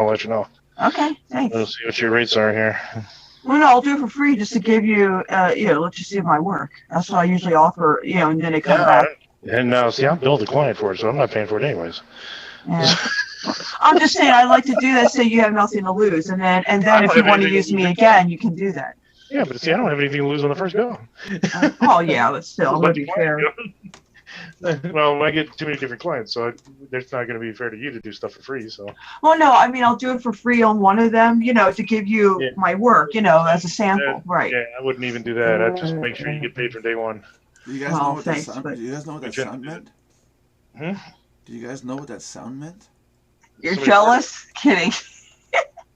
I'll let you know. Okay, thanks. We'll see what your rates are here. Well, no, I'll do it for free just to give you, let you see my work. That's what I usually offer, and then they come back. And now, see, I'm billed the client for it, so I'm not paying for it anyways. Yeah. I'm just saying I'd like to do that so you have nothing to lose, and then if you want to use me again, you can do that. Yeah, but see, I don't have anything to lose on the first bill. Oh yeah, but still, it would be fair. Well, I get too many different clients, so it's not going to be fair to you to do stuff for free. So. Well, no, I mean I'll do it for free on one of them, to give you my work, as a sample, right? Yeah, I wouldn't even do that. I'd just make sure you get paid from day one. Do you guys know what that sound? Do you guys know what that sound meant? Hmm? Do you guys know what that sound meant? You're jealous? Kidding.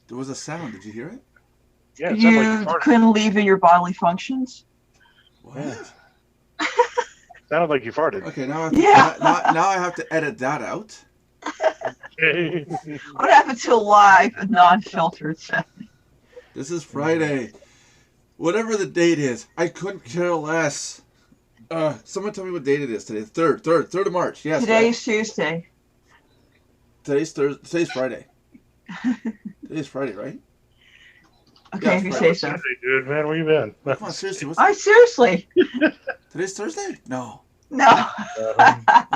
There was a sound. Did you hear it? Yeah, it you couldn't leave in your bodily functions. What? Yeah. Sounded like you farted. Okay, now I have to edit that out. What happened to live, non-filtered sound? This is Friday. Whatever the date is, I couldn't care less. Someone tell me what date it is today. 3rd of March. Yes. Today's Tuesday. Today's Friday. Today's Friday, right? Okay, yeah, if you say so. Dude, man, where you been? Come on, seriously. Seriously. Today's Thursday? No. No.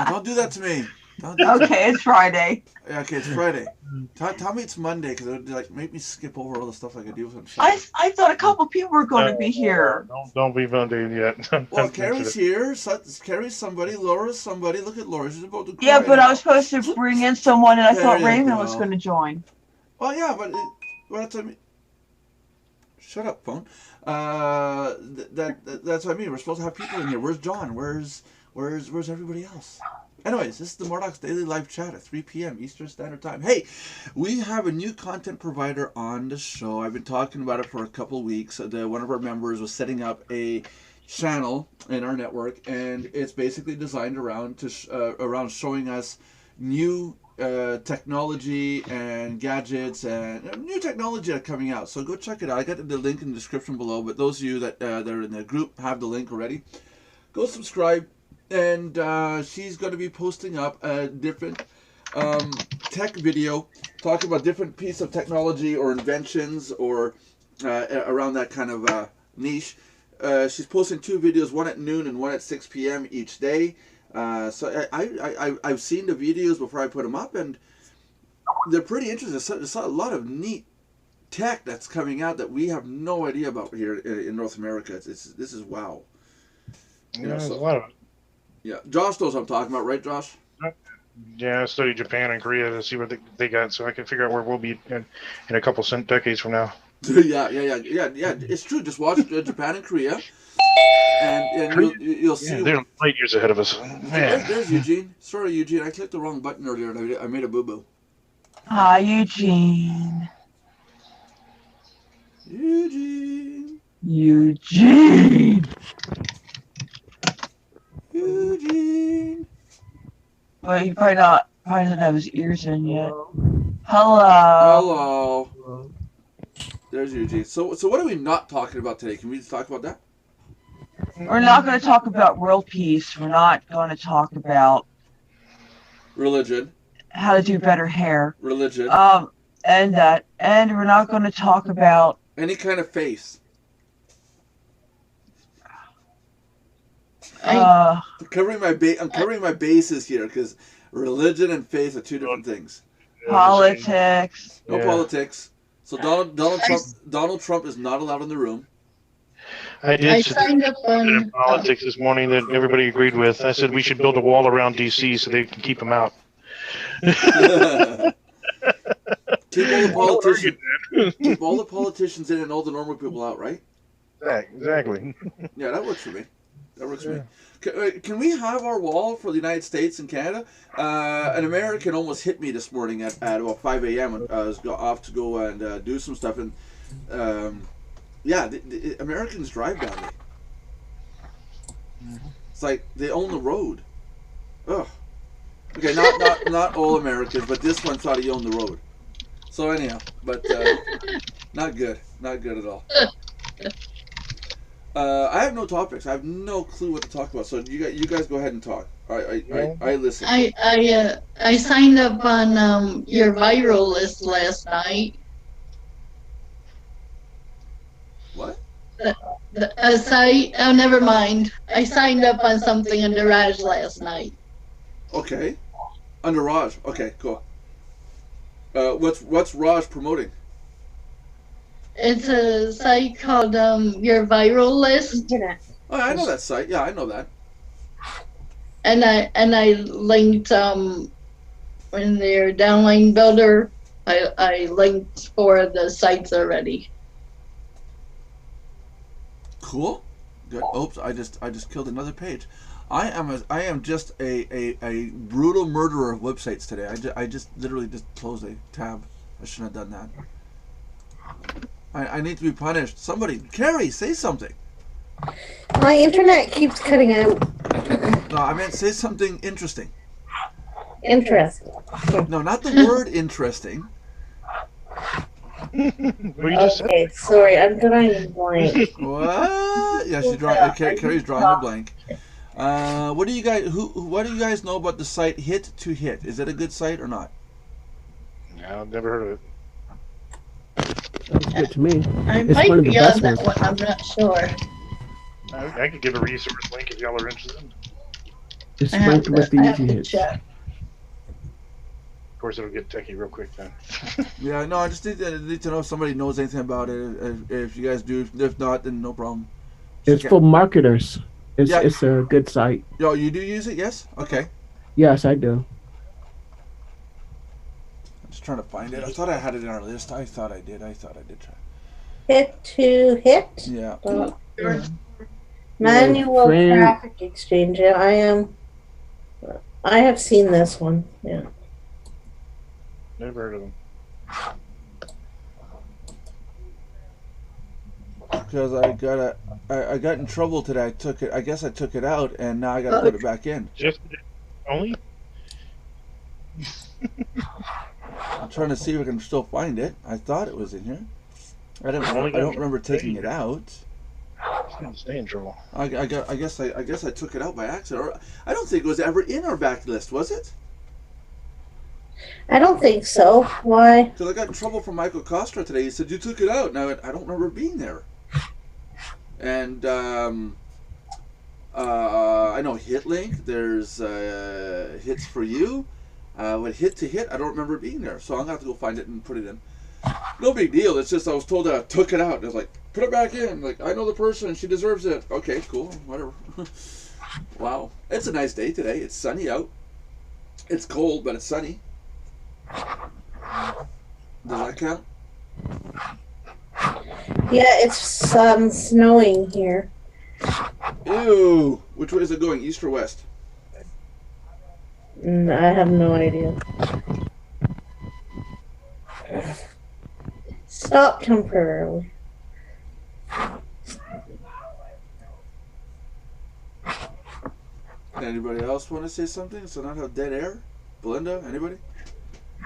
Don't do that to me. Okay, it's Friday. Yeah, okay, it's Friday. Tell me it's Monday, because it would make me skip over all the stuff I could do with them. I thought a couple people were going to be here. Don't be Monday yet. Well, Carrie's here. Carrie's somebody. Laura's somebody. Look at Laura. She's about to cry. Yeah, but I was supposed to bring in someone, and I thought Raymond was going to join. Well, yeah, but that's what I mean. Shut up, phone. That's what I mean. We're supposed to have people in here. Where's John? Where's everybody else? Anyways, this is the Mardox Daily Live Chat at 3 p.m. Eastern Standard Time. Hey, we have a new content provider on the show. I've been talking about it for a couple weeks. One of our members was setting up a channel in our network, and it's basically designed around showing us new technology and gadgets and new technology that are coming out. So go check it out. I got the link in the description below, but those of you that are in the group have the link already. Go subscribe. And she's going to be posting up a different tech video talking about different piece of technology or inventions or around that kind of niche. She's posting 2 videos, one at noon and one at 6 p.m. each day. So I've seen the videos before I put them up, and they're pretty interesting. There's a lot of neat tech that's coming out that we have no idea about here in North America. This is wow. There's a lot of it. Yeah, Josh knows what I'm talking about, right, Josh? Yeah, I studied Japan and Korea to see what they got, so I can figure out where we'll be in a couple decades from now. Yeah. It's true. Just watch Japan and Korea, and you'll see. Yeah, they're light years ahead of us. Man. There's Eugene. Sorry, Eugene. I clicked the wrong button earlier, and I made a boo-boo. Hi, Eugene. Eugene. But he probably doesn't have his ears in yet. Hello. There's Eugene. So what are we not talking about today? Can we just talk about that? We're not going to talk about world peace. We're not going to talk about religion. How to do better hair. Religion. And we're not going to talk about any kind of face. I'm covering my bases here because religion and faith are 2 different things. Politics. No politics. So Donald Trump is not allowed in the room. I signed up on politics this morning that everybody agreed with. I said we should build a wall around D.C. so they can keep him out. Keep all the politicians in and all the normal people out, right? Exactly. Yeah, that works for me. Can we have our wall for the United States and Canada? An American almost hit me this morning at about 5 a.m. when I was off to go and do some stuff. And the Americans drive down there. It's like they own the road. Ugh. Okay, not all Americans, but this one thought he owned the road. So anyhow, but not good at all. I have no topics. I have no clue what to talk about. So you guys go ahead and talk. I listen. I signed up on your viral list last night. What? A site. Oh, never mind. I signed up on something in the Raj last night. Okay. Under Raj. Okay, cool. What's Raj promoting? It's a site called your viral list, Oh, I know that site. Yeah, I know that. and I linked in their downline builder. I linked 4 of the sites already. Cool. Good. Oops, I just killed another page. I am just a brutal murderer of websites today. I just literally just closed a tab. I shouldn't have done that. I need to be punished. Somebody, Carrie, say something. My internet keeps cutting out. No, I meant say something interesting. Interesting. No, not the word interesting. Okay, sorry, I'm drawing a blank. What? Yeah, she's drawing. Carrie's drawing a blank. What do you guys know about the site Hit to Hit? Is it a good site or not? No, I've never heard of it. Sounds good to me. I It's might one of the be best on that ones. one. I'm not sure. I could give a resource link if y'all are interested. It's I have ranked with the I have easy to hits. check. Of course, it'll get techie real quick then. Yeah, no, I just need to know if somebody knows anything about it. If you guys do, if not, then no problem. It's for marketers. It's Yeah. it's a good site. Yo, you do use it? Yes. Okay. Yes, I do. I'm just trying to find it. I thought I had it in our list. I thought I did. Try. Hit to hit. Yeah. Manual Frame. traffic exchange. Yeah, I have seen this one. Yeah. Never heard of them. Because I got in trouble today. I guess I took it out, and now I got to put it back in. Just only? I'm trying to see if I can still find it. I thought it was in here. I don't remember taking it out. Stay in trouble. I guess I took it out by accident. Or I don't think it was ever in our back list, was it? I don't think so. Why? Because I got in trouble from Michael Costra today. He said you took it out. Now I don't remember it being there. And I know HitLink. There's Hits for You. But Hit to Hit, I don't remember it being there. So I'm gonna have to go find it and put it in. No big deal. It's just I was told that I took it out. And I was like, put it back in. Like, I know the person. She deserves it. Okay, cool. Whatever. Wow. It's a nice day today. It's sunny out. It's cold, but it's sunny. Does that count? Yeah, it's snowing here. Ew. Which way is it going? East or west? I have no idea. Stop temporarily. Anybody else want to say something so not have dead air? Belinda, anybody?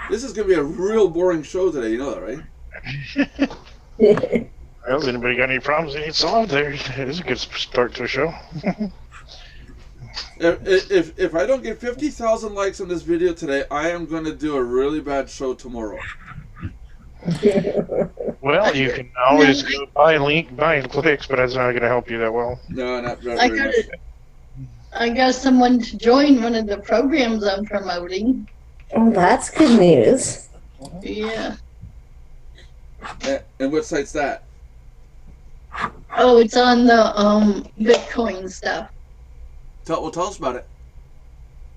This is going to be a real boring show today, you know that, right? Well, has anybody got any problems they need solved there? It is a good start to a show. If I don't get 50,000 likes on this video today, I am going to do a really bad show tomorrow. Well, you can always go buy clicks, but that's not going to help you that well. No, not I very got much. it. I got someone to join one of the programs I'm promoting. Oh, that's good news. Yeah. And what site's that? Oh, it's on the Bitcoin stuff. Tell us about it.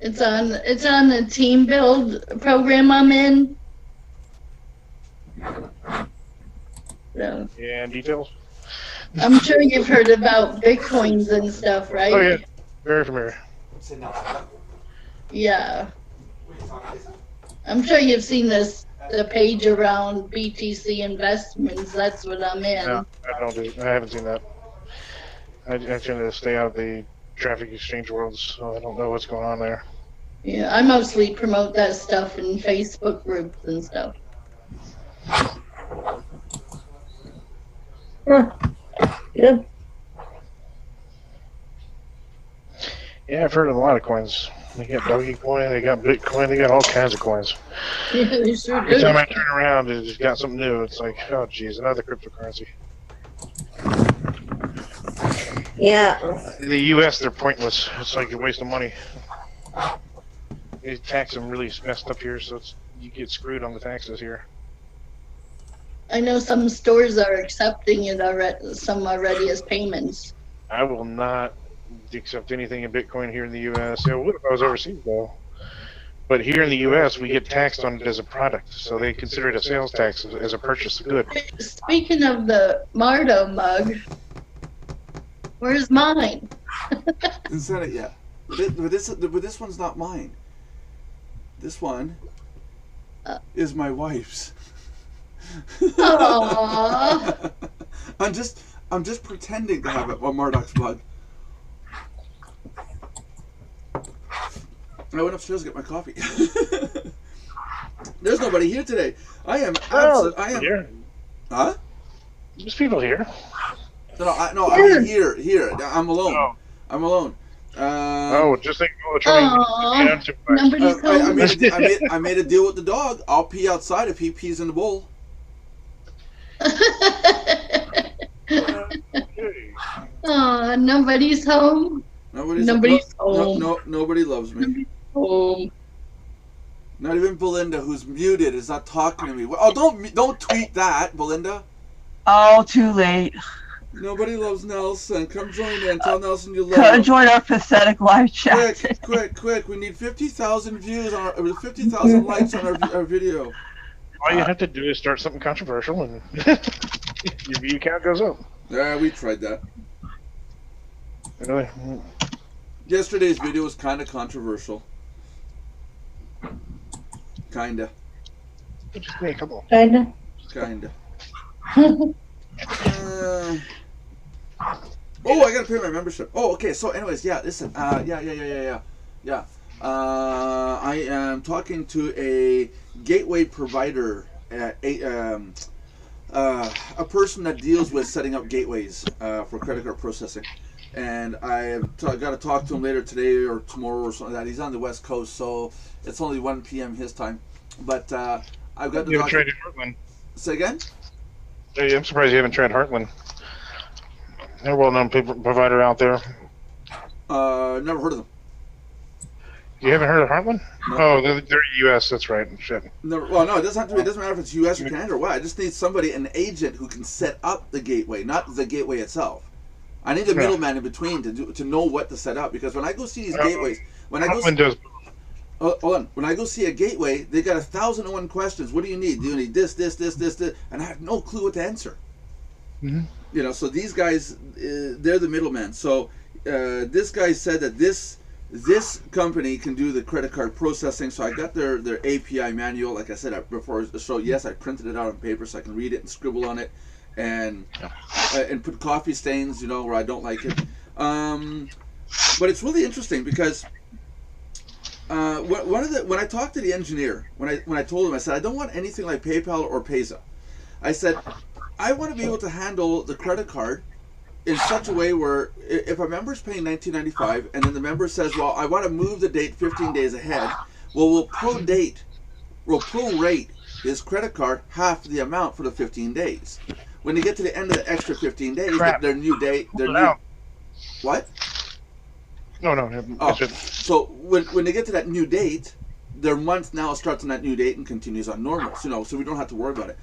It's on the team build program I'm in. So, And details? I'm sure you've heard about Bitcoins and stuff, right? Oh, yeah. Very familiar. Yeah. I'm sure you've seen the page around BTC investments. That's what I'm in. No, I haven't seen that. I tend to stay out of the traffic exchange world, so I don't know what's going on there. Yeah, I mostly promote that stuff in Facebook groups and stuff. Huh. Good. Yeah, I've heard of a lot of coins. They got Dogecoin, they got Bitcoin, they got all kinds of coins. Yeah, they sure Every do. time I turn around, it's just got something new. It's like, oh, geez, another cryptocurrency. Yeah. In the U.S., they're pointless. It's like a waste of money. They tax them really messed up here, so you get screwed on the taxes here. I know some stores are accepting it already, some already as payments. I will not accept anything in Bitcoin here in the U.S. Yeah, what if I was overseas, though? But here in the U.S., we get taxed on it as a product, so they consider it a sales tax as a purchased good. Speaking of the Mardo mug, where's mine? Didn't send it yet. But this one's not mine. This one is my wife's. Aww. I'm just pretending to have a Mardox mug. I went upstairs to get my coffee. There's nobody here today. I am Here. Huh? There's people here. I mean here. I'm alone. Oh. I'm alone. Just think, trying Aww. to Nobody's home. I made a deal with the dog. I'll pee outside if he pees in the bowl. Aw, nobody's home. Nobody's home. Nobody loves me. Home. Not even Belinda, who's muted, is not talking to me. Oh, don't tweet that, Belinda. Oh, too late. Nobody loves Nelson. Come join in. Tell Nelson you love Come him. join our pathetic live chat. Quick! We need 50,000 views on 50,000 likes on our video. All you have to do is start something controversial, and your view count goes up. Yeah, we tried that. Really? Yesterday's video was kind of controversial. Kinda. Just me a couple. Kinda. Oh, I gotta pay my membership. Oh, okay. So, anyways, yeah. Listen. Yeah. I am talking to a gateway provider, a person that deals with setting up gateways for credit card processing, and I've got to talk to him later today or tomorrow or something like that. He's on the West Coast, so it's only 1 p.m. his time. But I've got to You talk. haven't tried Heartland. Say again? Hey, I'm surprised you haven't tried Heartland. They're a well-known provider out there. Never heard of them. You haven't heard of Heartland? No. Oh, they're U.S. That's right. Shit. Never, well, no, it doesn't have to be. It doesn't matter if it's U.S. or Canada or what. I just need somebody, an agent, who can set up the gateway, not the gateway itself. I need a middleman in between to know what to set up, because when I go see these gateways, Heartland does. hold on, when I go see a gateway, they got 1,001 questions. What do you need? Do you need this, and I have no clue what to answer. Mm-hmm. You know, so these guys, they're the middleman. So this guy said that this company can do the credit card processing. So I got their API manual. Like I said before the show, yes, I printed it out on paper so I can read it and scribble on it, and put coffee stains, you know, where I don't like it. But it's really interesting because when I talked to the engineer, when I told him, I said I don't want anything like PayPal or Payza. I said I want to be able to handle the credit card in such a way where if a member's paying $19.95 and then the member says, well, I want to move the date 15 days ahead, well, we'll prorate his credit card half the amount for the 15 days. When they get to the end of the extra 15 days, their new date, what? No. Oh, so when they get to that new date, their month now starts on that new date and continues on normal. So, you know, so we don't have to worry about it.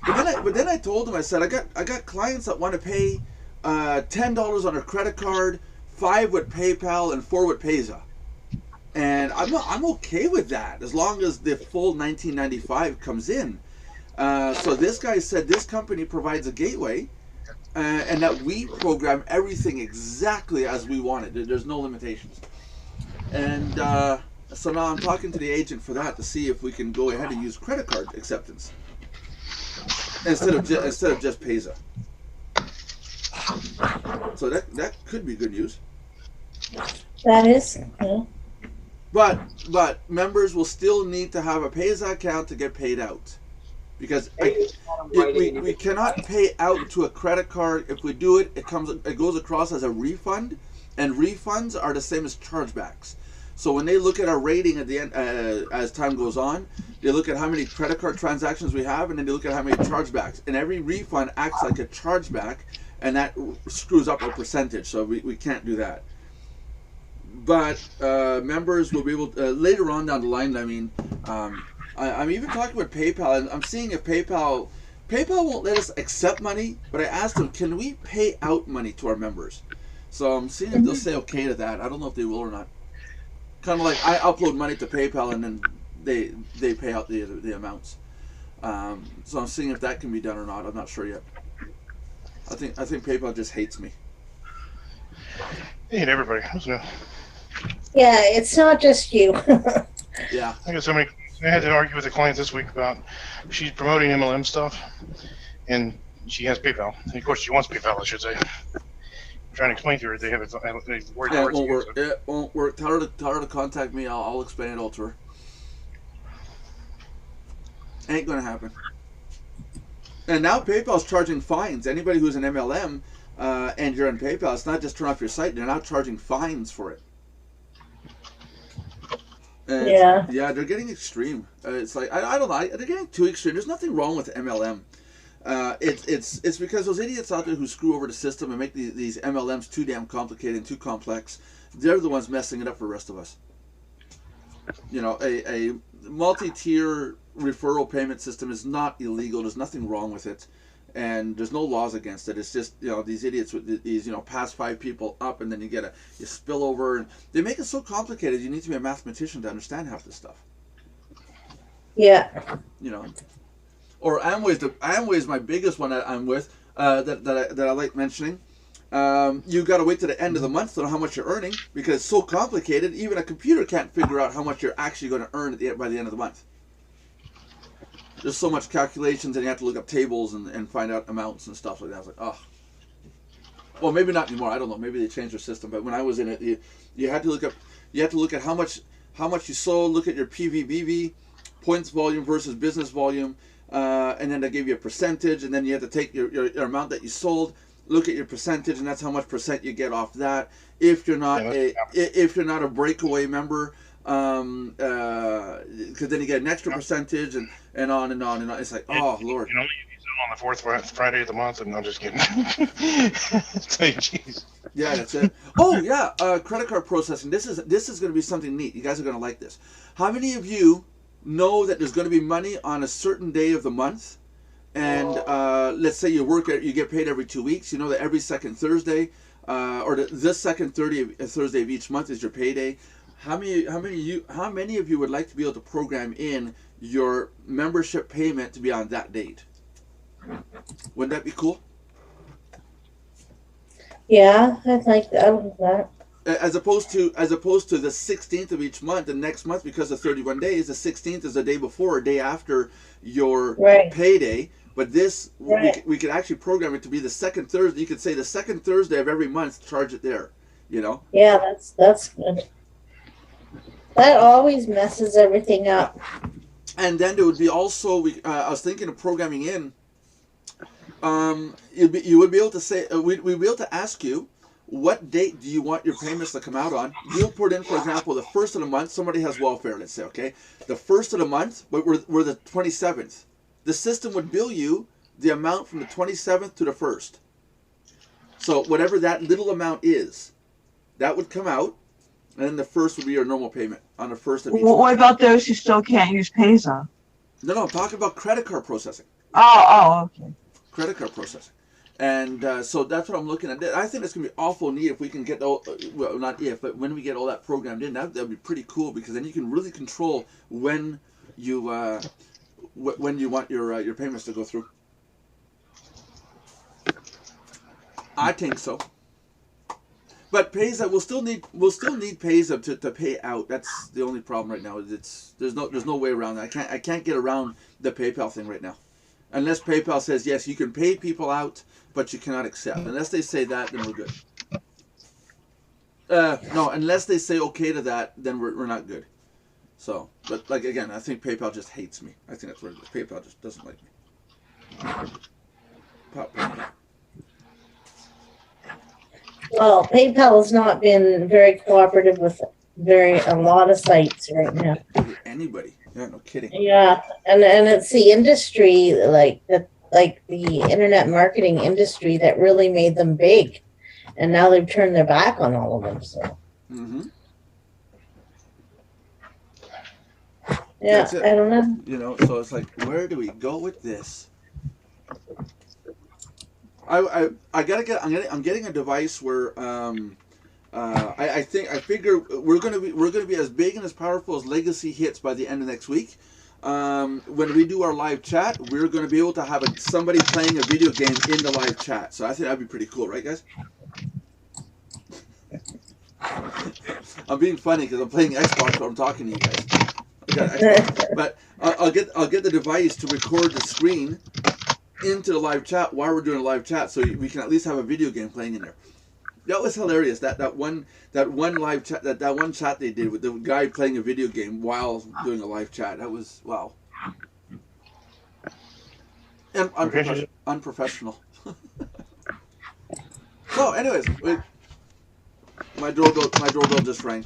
But then I told him, I said, I got clients that want to pay $10 on their credit card, 5 with PayPal, and 4 with Payza, and I'm okay with that as long as the full $19.95 comes in. So this guy said this company provides a gateway, and that we program everything exactly as we want it. There's no limitations. And so now I'm talking to the agent for that to see if we can go ahead and use credit card acceptance instead of just Payza. So that could be good news. That is. Yeah. But members will still need to have a Payza account to get paid out, because we cannot pay out to a credit card. If we do it, it goes across as a refund, and refunds are the same as chargebacks. So when they look at our rating at the end, as time goes on, they look at how many credit card transactions we have, and then they look at how many chargebacks. And every refund acts like a chargeback, and that screws up our percentage. So we can't do that. But members will be able to, later on down the line. I mean, I'm even talking with PayPal, and I'm seeing if PayPal won't let us accept money. But I asked them, can we pay out money to our members? So I'm seeing if they'll say okay to that. I don't know if they will or not. Kind of like I upload money to PayPal and then they pay out the amounts. So I'm seeing if that can be done or not. I'm not sure yet. I think PayPal just hates me. They hate everybody. Yeah, it's not just you. Yeah. I got so many. I had to argue with a client this week about she's promoting MLM stuff, and she has PayPal. And of course, she wants PayPal, I should say. I'm trying to explain to her they have it. It won't work. It won't work. Tell her to contact me. I'll explain it all to her. Ain't gonna happen. And now PayPal's charging fines. Anybody who's an MLM and you're on PayPal, it's not just turn off your site. They're now charging fines for it. Yeah. Yeah, they're getting extreme. It's like I don't know. They're getting too extreme. There's nothing wrong with MLM. It's because those idiots out there who screw over the system and make these MLMs too damn complicated and too complex, they're the ones messing it up for the rest of us. You know, a multi-tier referral payment system is not illegal. There's nothing wrong with it, and there's no laws against it. It's just, you know, these idiots with these, you know, pass 5 people up, and then you spill over, and they make it so complicated. You need to be a mathematician to understand half this stuff. Yeah. You know. Or Amway is my biggest one that I'm with, that I like mentioning. You got to wait to the end of the month to know how much you're earning, because it's so complicated. Even a computer can't figure out how much you're actually going to earn by the end of the month. There's so much calculations, and you have to look up tables and find out amounts and stuff like that. I was like, oh. Well, maybe not anymore. I don't know. Maybe they changed their system. But when I was in it, you had to look up. You had to look at how much you sold. Look at your PVBV, points volume versus business volume. And then they give you a percentage, and then you have to take your amount that you sold, look at your percentage, and that's how much percent you get off that. If you're not a breakaway member, because then you get an extra percentage, and on and on and on. It's like, oh Lord. You know, you sell on the 4th Friday of the month, and I'm just kidding. Say, jeez. Yeah, that's it. Oh yeah, credit card processing. This is going to be something neat. You guys are going to like this. How many of you know that there's going to be money on a certain day of the month, and let's say you get paid every 2 weeks. You know that every second Thursday, or this second Thursday of each month is your payday. How many of you would like to be able to program in your membership payment to be on that date? Wouldn't that be cool? Yeah, I like that. As opposed to the 16th of each month, the next month, because of 31 days, the 16th is the day before or day after your payday. But this, we could actually program it to be the second Thursday. You could say the second Thursday of every month, charge it there, you know? Yeah, that's good. That always messes everything up. And then there would be also, I was thinking of programming in, you would be able to say, we'd be able to ask you, what date do you want your payments to come out on? You'll put in, for example, the 1st of the month. Somebody has welfare, let's say, okay? The 1st of the month, but we're the 27th. The system would bill you the amount from the 27th to the 1st. So whatever that little amount is, that would come out, and then the 1st would be your normal payment on the 1st of each month. What about those who still can't use Payza? No, I'm talking about credit card processing. Oh, okay. Credit card processing. And so that's what I'm looking at. I think it's going to be awful neat if we can get not if, but when we get all that programmed in, that would be pretty cool, because then you can really control when you want your payments to go through. I think so. But Payza, we'll still need Payza to pay out. That's the only problem right now. There's no way around that. I can't get around the PayPal thing right now. Unless PayPal says, yes, you can pay people out, but you cannot accept. Unless they say that, then we're good. No, unless they say okay to that, then we're not good. So, but like again, I think PayPal just hates me. I think that's what it is. PayPal just doesn't like me. Well, PayPal has not been very cooperative with a lot of sites right now. Anybody? Yeah, no kidding. Yeah, and it's the industry like the internet marketing industry that really made them big, and now they've turned their back on all of them. So Mm-hmm. yeah, That's it. I don't know. You know, so it's like, where do we go with this? I gotta get. I'm getting a device where I figure we're gonna be as big and as powerful as Legacy hits by the end of next week. When we do our live chat, we're gonna be able to have somebody playing a video game in the live chat. So I think that'd be pretty cool, right, guys? I'm being funny because I'm playing Xbox while I'm talking to you guys. But I'll get the device to record the screen into the live chat while we're doing a live chat, so we can at least have a video game playing in there. That was hilarious. That one live chat, that one chat they did with the guy playing a video game while doing a live chat. That was wow. And unprofessional. So, anyways, my doorbell just rang.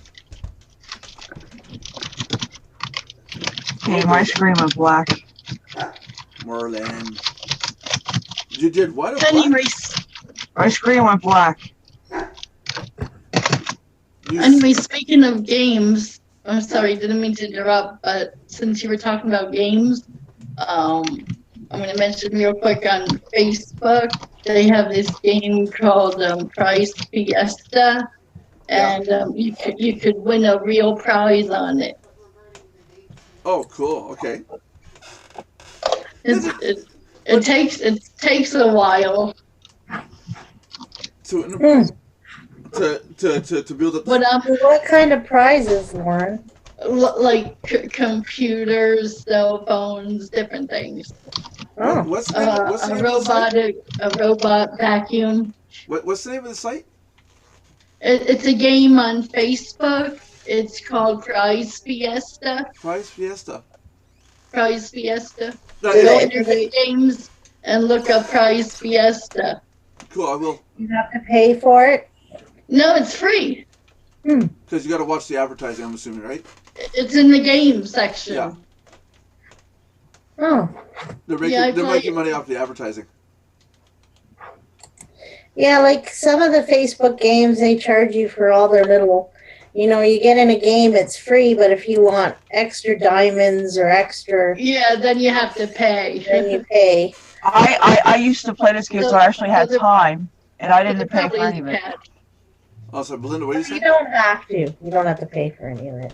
Okay, my screen went black. Merlin. You did what? Anyways, My screen went black. anyway, speaking of games, I'm sorry, didn't mean to interrupt, but since you were talking about games, I'm going to mention real quick on Facebook, they have this game called Prize Fiesta, and you could win a real prize on it. Oh, cool. Okay. It takes a while. To build up. What kind of prizes, Lauren? Like computers, cell phones, different things. Oh, What's the name of the site? A robot vacuum. What's the name of the site? It's a game on Facebook. It's called Prize Fiesta. Prize Fiesta. Prize Fiesta. No, Go in your games and look up Prize Fiesta. cool, I will. you have to pay for it. No, it's free. Because you got to watch the advertising, I'm assuming, right? It's in the game section. Yeah. Oh, They're making money off the advertising. yeah, like some of the Facebook games, they charge you for all their little. You get in a game, it's free, but if you want extra diamonds or extra, Yeah, then you have to pay. then you pay. I used to play this game, so I actually had time, and I didn't pay for any of it. Also, Belinda, what do you say? You don't have to. You don't have to pay for any of it.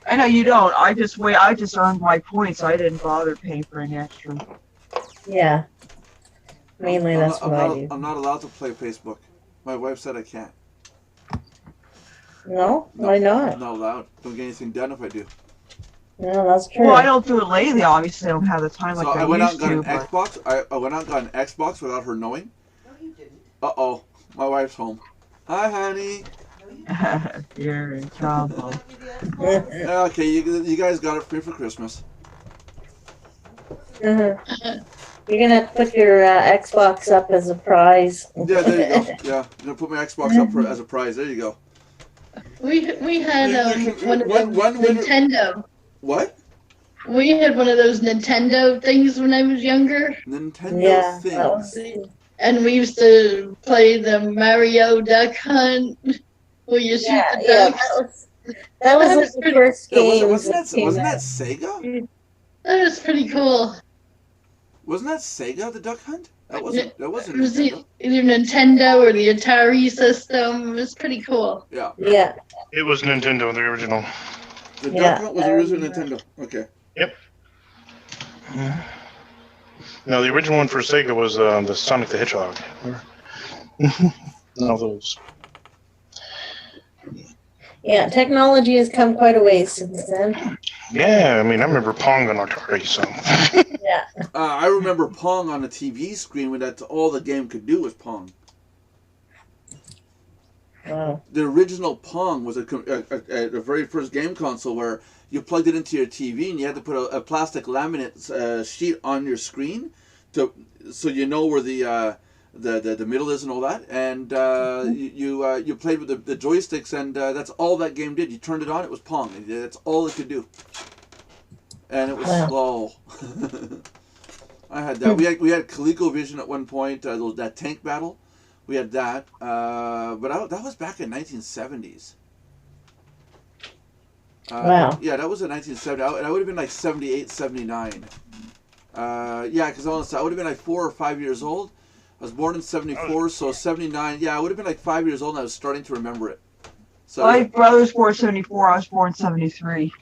I know you don't. I just earned my points. I didn't bother paying for any extra. Yeah. Mainly that's what I do. I'm not allowed to play Facebook. My wife said I can't. No? Why not? I'm not allowed. Don't get anything done if I do. No, that's true. Well, I don't do it lately. Obviously, I don't have the time like So I I went out used and got to. an Xbox. I went out and got an Xbox without her knowing. No, you didn't. Uh-oh. My wife's home. Hi, honey. But you're in trouble. Okay, you guys got it free for Christmas. You're gonna have to put your Xbox up as a prize. Yeah, there you go. Yeah, I'm gonna put my Xbox up as a prize. There you go. We had one of those One winner- Nintendo. What? We had one of those Nintendo things when I was younger, Nintendo Yeah, things. that was, and we used to play the Mario Duck Hunt, where you shoot yeah, the yeah, ducks. that was like the first Yeah, game. wasn't that Sega? That was pretty cool. Wasn't that Sega, the Duck Hunt? That wasn't It was Nintendo. either Nintendo or the Atari system. It was pretty cool. Yeah. Yeah. It was Nintendo, the original. The Yeah, Duck Hunt was I the original remember. Nintendo. Okay. No, the original one for Sega was the Sonic the Hedgehog. None of those. Yeah, technology has come quite a ways since then. Yeah, I mean, I remember Pong on Atari, so. Yeah. I remember Pong on the TV screen when that's all the game could do was Pong. Wow. The original Pong was a very first game console where you plugged it into your TV and you had to put a plastic laminate sheet on your screen so you know where the the middle is and all that, and you played with the joysticks, and that's all that game did. You turned it on, it was Pong. That's all it could do, and it was slow. I had that. We had ColecoVision at one point. That tank battle, we had that. But that was back in 1970s. Wow. Yeah, that was in 1970. I would have been like 78, 79. Yeah, because I would have been like 4 or 5 years old. I was born in 74, so 79. Yeah, I would have been like 5 years old, and I was starting to remember it. So My brother's born 74. I was born 73.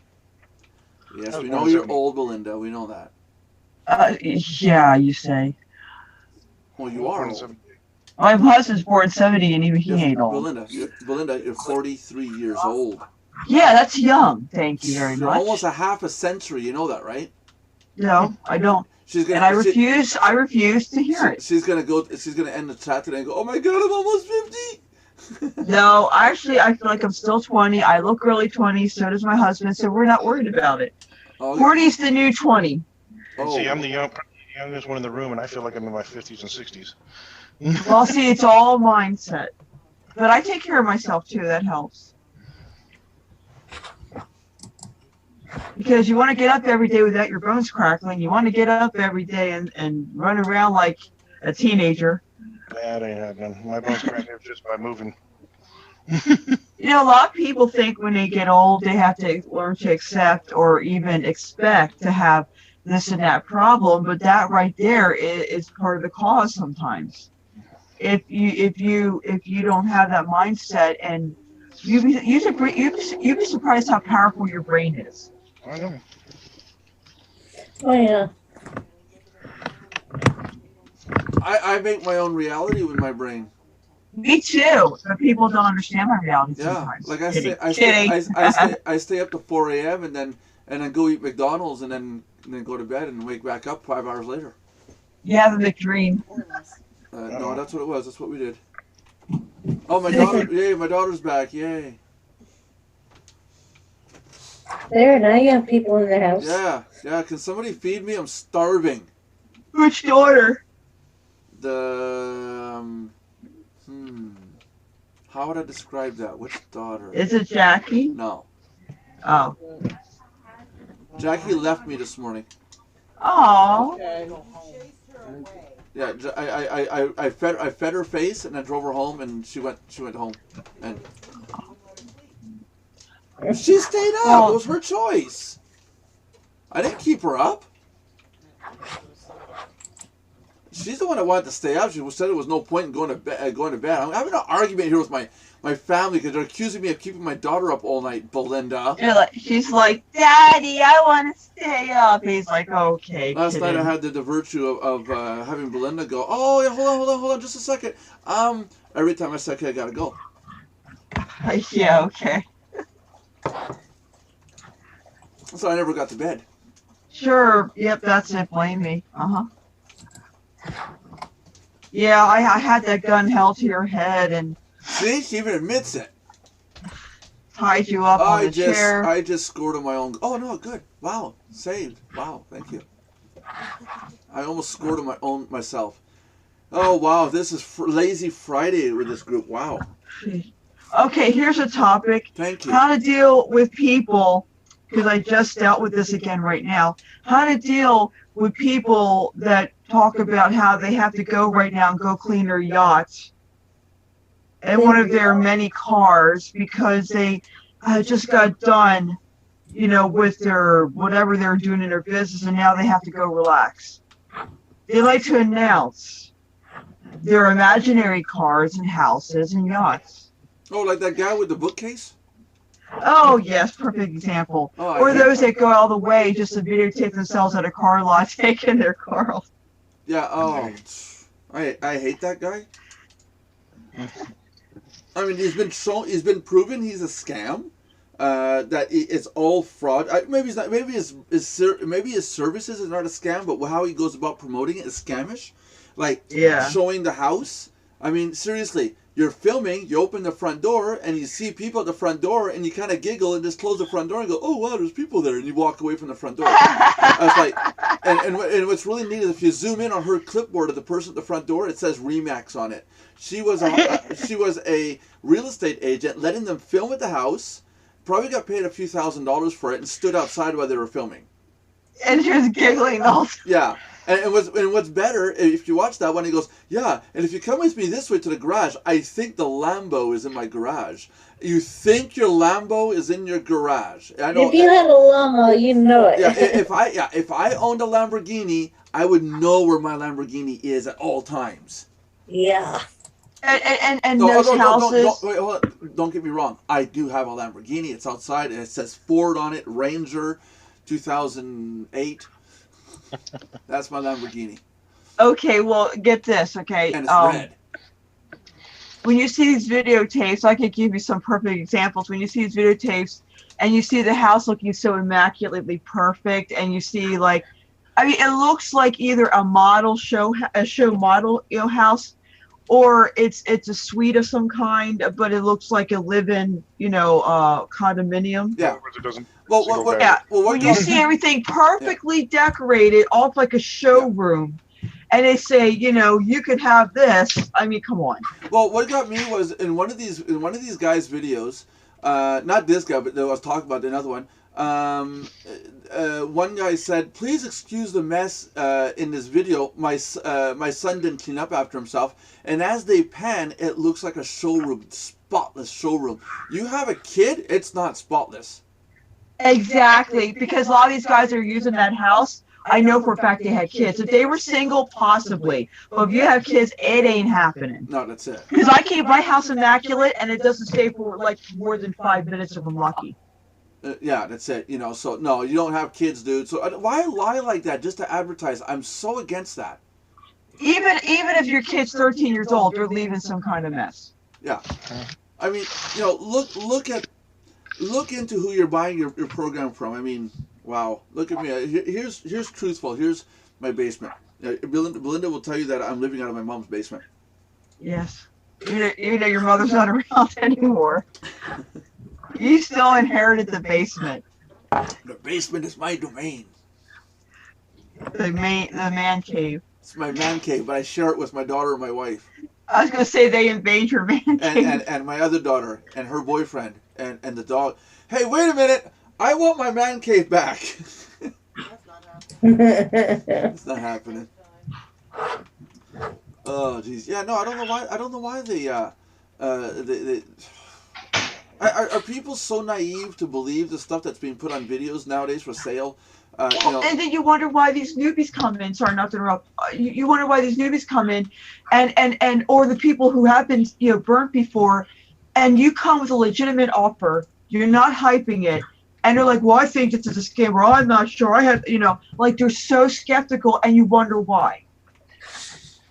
yes, we know you're old, Belinda. We know that. Yeah, you say. Well, you are old. My husband's born 70, and even he ain't old. Belinda, you're 43 years old. Yeah, that's young. Thank you very You're much. almost a half a century. You know that, right? No, I don't. And I refuse to hear it. She's gonna end the chat today and go, "Oh my God, I'm almost 50." No, actually, I feel like I'm still 20. I look early 20. So does my husband. So we're not worried about it. 40's the new 20. Oh. See, I'm the youngest one in the room, and I feel like I'm in my 50s and 60s. Well, see, it's all mindset. But I take care of myself too. That helps. Because you want to get up every day without your bones crackling. You want to get up every day and run around like a teenager. That ain't happening. My bones crack just by moving. You know, a lot of people think when they get old, they have to learn to accept or even expect to have this and that problem. But that right there is part of the cause sometimes. If you don't have that mindset, and you'd be surprised how powerful your brain is. I know. Oh yeah. I make my own reality with my brain. Me too. But people don't understand my reality sometimes. Like I stay up to 4 a.m. and then go eat McDonald's and then go to bed and wake back up 5 hours later. You have a McDream. No, that's what it was. That's what we did. Oh, my daughter! Yay, my daughter's back! Yay! There, now you have people in the house. Yeah. Can somebody feed me? I'm starving. Which daughter? How would I describe that? Which daughter? Is it Jackie? No. Oh. Jackie left me this morning. Oh. Yeah, I fed her face and I drove her home and she went home and she stayed up. It was her choice. I didn't keep her up. She's the one that wanted to stay up. She said there was no point in going to bed. I'm having an argument here with my family because they're accusing me of keeping my daughter up all night, Belinda. She's like, Daddy, I want to stay up. He's like, okay. Last night I had the virtue of having Belinda go, oh, yeah, hold on, just a second. Every time I said, okay, I gotta go. Yeah, okay. So I never got to bed. Sure. Yep, that's it. Blame me. Uh-huh. Yeah, I had that gun held to your head and... See? She even admits it. Tied you up on the chair. I just scored on my own... Oh, no, good. Wow. Saved. Wow, thank you. I almost scored on myself. Oh, wow. This is Lazy Friday with this group. Wow. Okay, here's a topic. Thank you. How to deal with people, because I just dealt with this again right now. How to deal with people that talk about how they have to go right now and go clean their yachts and one of their many cars because they just got done, with their whatever they're doing in their business, and now they have to go relax. They like to announce their imaginary cars and houses and yachts. Oh, like that guy with the bookcase? Oh, yes, perfect example. Or those that go all the way just to videotape themselves at a car lot taking their car off. Yeah, I hate that guy. I mean, he's been proven he's a scam. That it's all fraud. Maybe it's not. Maybe his services is not a scam, but how he goes about promoting it is scamish. Like showing the house. I mean, seriously, you're filming, you open the front door, and you see people at the front door, and you kind of giggle and just close the front door and go, oh, wow, there's people there, and you walk away from the front door. I was like, and what's really neat is if you zoom in on her clipboard of the person at the front door, it says Remax on it. She was a real estate agent, letting them film at the house, probably got paid a few $1,000s for it, and stood outside while they were filming. And she was giggling the whole time. Yeah. And what's better, if you watch that one, he goes, yeah, and if you come with me this way to the garage, I think the Lambo is in my garage. You think your Lambo is in your garage. I know, if you had a llama, you know it. Yeah, if I owned a Lamborghini, I would know where my Lamborghini is at all times. Yeah. And those houses. Don't get me wrong. I do have a Lamborghini. It's outside, and it says Ford on it, Ranger, 2008. That's my Lamborghini. Okay, well, get this, okay? And it's red. When you see these videotapes, I could give you some perfect examples. When you see these videotapes and you see the house looking so immaculately perfect, and you see, like, I mean, it looks like either a model model, house, or it's a suite of some kind, but it looks like a live-in, condominium. Yeah. It doesn't. When you see everything perfectly decorated, off like a showroom, and they say, you could have this. I mean, come on. Well, what got me was in one of these guys' videos, not this guy, but I was talking about another one. One guy said, "Please excuse the mess in this video. My son didn't clean up after himself." And as they pan, it looks like a showroom, spotless showroom. You have a kid, it's not spotless. Exactly, because a lot of these guys are using that house. I know for a fact they had kids. If they were single, possibly. But if you have kids, it ain't happening. No, that's it. Because I keep my house immaculate, and it doesn't stay for like more than 5 minutes if I'm lucky. Yeah, that's it. So no, you don't have kids, dude. So why lie like that just to advertise? I'm so against that. Even if your kid's 13 years old, they're leaving some kind of mess. Yeah, I mean, look into who you're buying your program from. I mean, wow, look at me. Here's truthful. Here's my basement. Belinda will tell you that I'm living out of my mom's basement. Yes, even though your mother's not around anymore. You still inherited the basement. The basement is my domain. The man cave. It's my man cave, but I share it with my daughter and my wife. I was going to say they invade your man cave. And my other daughter and her boyfriend and the dog. Hey, wait a minute! I want my man cave back. It's not happening. Oh, jeez. Yeah, no, I don't know why they Are people so naive to believe the stuff that's being put on videos nowadays for sale? And then you wonder why these newbies come in. Sorry, not to interrupt. You wonder why these newbies come in, and or the people who have been burnt before, and you come with a legitimate offer. You're not hyping it, and they're like, "Well, I think this is a scam," or "I'm not sure." I have, like they're so skeptical, and you wonder why.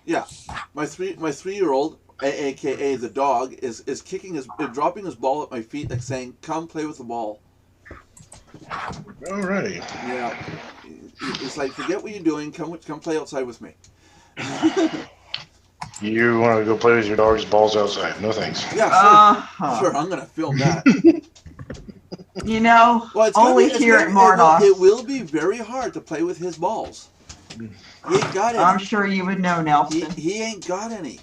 Yeah, my 3-year-old. AKA the dog is dropping his ball at my feet, like saying, "Come play with the ball." Alrighty. Yeah, it's like, forget what you're doing. Come play outside with me. You want to go play with your dog's balls outside? No thanks. Yeah, sure. I'm gonna film that. Well, only here at Mardox. It will be very hard to play with his balls. He ain't got any. I'm sure you would know, Nelson. He ain't got any.